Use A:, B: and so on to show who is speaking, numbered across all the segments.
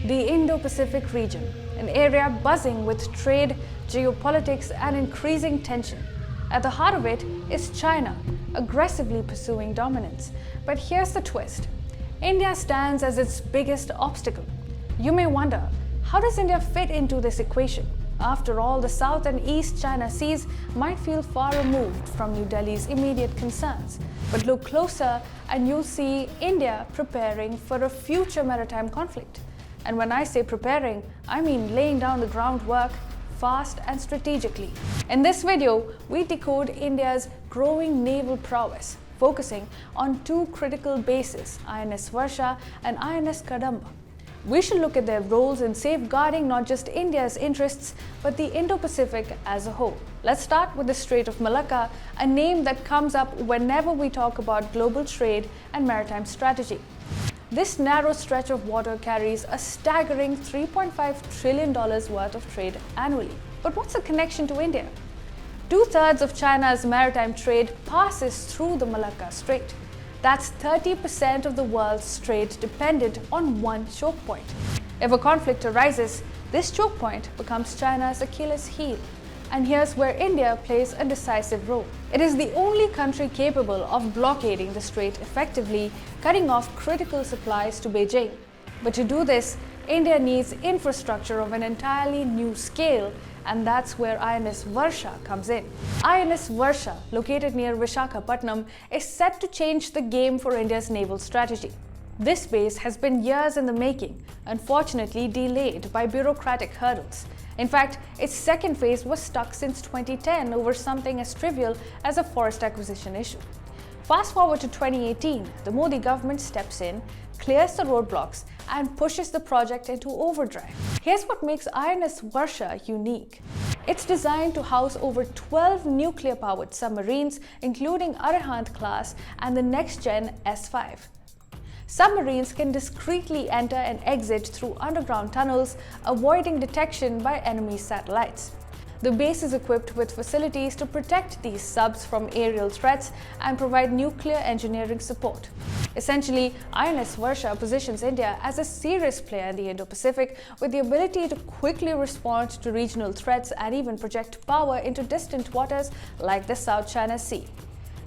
A: the Indo-Pacific region, an area buzzing with trade, geopolitics, and increasing tension. At the heart of it is China, aggressively pursuing dominance. But here's the twist. India stands as its biggest obstacle. You may wonder, how does India fit into this equation? After all, the South and East China Seas might feel far removed from New Delhi's immediate concerns. But look closer and you'll see India preparing for a future maritime conflict. And when I say preparing, I mean laying down the groundwork fast and strategically. In this video, we decode India's growing naval prowess, focusing on two critical bases, INS Varsha and INS Kadamba. We should look at their roles in safeguarding not just India's interests, but the Indo-Pacific as a whole. Let's start with the Strait of Malacca, a name that comes up whenever we talk about global trade and maritime strategy. This narrow stretch of water carries a staggering $3.5 trillion worth of trade annually. But what's the connection to India? 2/3 of China's maritime trade passes through the Malacca Strait. That's 30% of the world's trade dependent on one choke point. If a conflict arises, this choke point becomes China's Achilles heel. And here's where India plays a decisive role. It is the only country capable of blockading the strait effectively, cutting off critical supplies to Beijing. But to do this, India needs infrastructure of an entirely new scale, and that's where INS Varsha comes in. INS Varsha, located near Visakhapatnam, is set to change the game for India's naval strategy. This base has been years in the making, unfortunately delayed by bureaucratic hurdles. In fact, its second phase was stuck since 2010 over something as trivial as a forest acquisition issue. Fast forward to 2018, the Modi government steps in, clears the roadblocks, and pushes the project into overdrive. Here's what makes INS Varsha unique. It's designed to house over 12 nuclear-powered submarines, including Arihant class and the next-gen S-5. Submarines can discreetly enter and exit through underground tunnels, avoiding detection by enemy satellites. The base is equipped with facilities to protect these subs from aerial threats and provide nuclear engineering support. Essentially, INS Varsha positions India as a serious player in the Indo-Pacific with the ability to quickly respond to regional threats and even project power into distant waters like the South China Sea.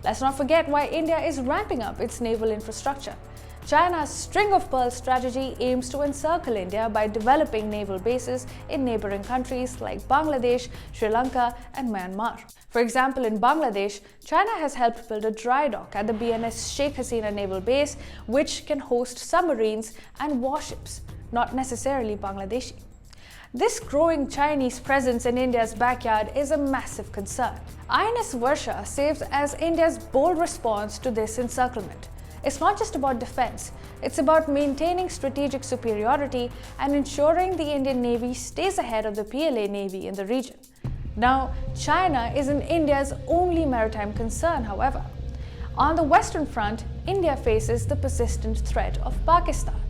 A: Let's not forget why India is ramping up its naval infrastructure. China's string of pearls strategy aims to encircle India by developing naval bases in neighboring countries like Bangladesh, Sri Lanka, and Myanmar. For example, in Bangladesh, China has helped build a dry dock at the BNS Sheikh Hasina naval base, which can host submarines and warships, not necessarily Bangladeshi. This growing Chinese presence in India's backyard is a massive concern. INS Varsha serves as India's bold response to this encirclement. It's not just about defense, it's about maintaining strategic superiority and ensuring the Indian Navy stays ahead of the PLA Navy in the region. Now, China isn't India's only maritime concern, however. On the Western Front, India faces the persistent threat of Pakistan.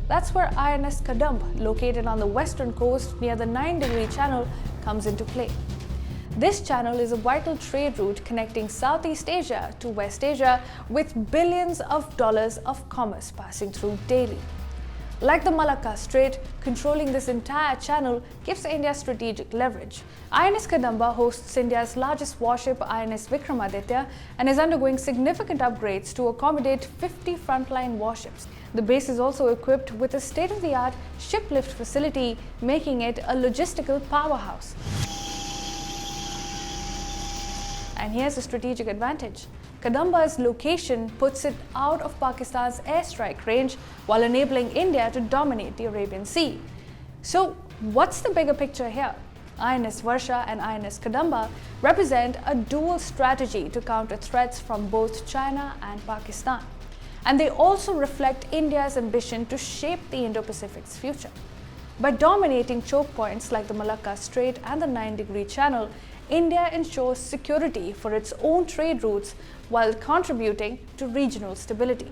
A: That's where INS Kadamba, located on the western coast near the 9-degree channel, comes into play. This channel is a vital trade route connecting Southeast Asia to West Asia, with billions of dollars of commerce passing through daily. Like the Malacca Strait, controlling this entire channel gives India strategic leverage. INS Kadamba hosts India's largest warship, INS Vikramaditya, and is undergoing significant upgrades to accommodate 50 frontline warships. The base is also equipped with a state-of-the-art ship lift facility, making it a logistical powerhouse. And here's a strategic advantage. Kadamba's location puts it out of Pakistan's airstrike range while enabling India to dominate the Arabian Sea. So, what's the bigger picture here? INS Varsha and INS Kadamba represent a dual strategy to counter threats from both China and Pakistan. And they also reflect India's ambition to shape the Indo-Pacific's future. By dominating choke points like the Malacca Strait and the 9-degree channel, India ensures security for its own trade routes while contributing to regional stability.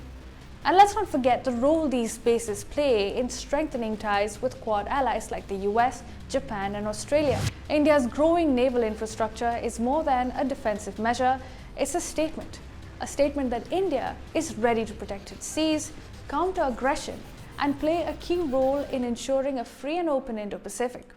A: And let's not forget the role these bases play in strengthening ties with Quad allies like the US, Japan, and Australia. India's growing naval infrastructure is more than a defensive measure, it's a statement that India is ready to protect its seas, counter aggression, and play a key role in ensuring a free and open Indo-Pacific.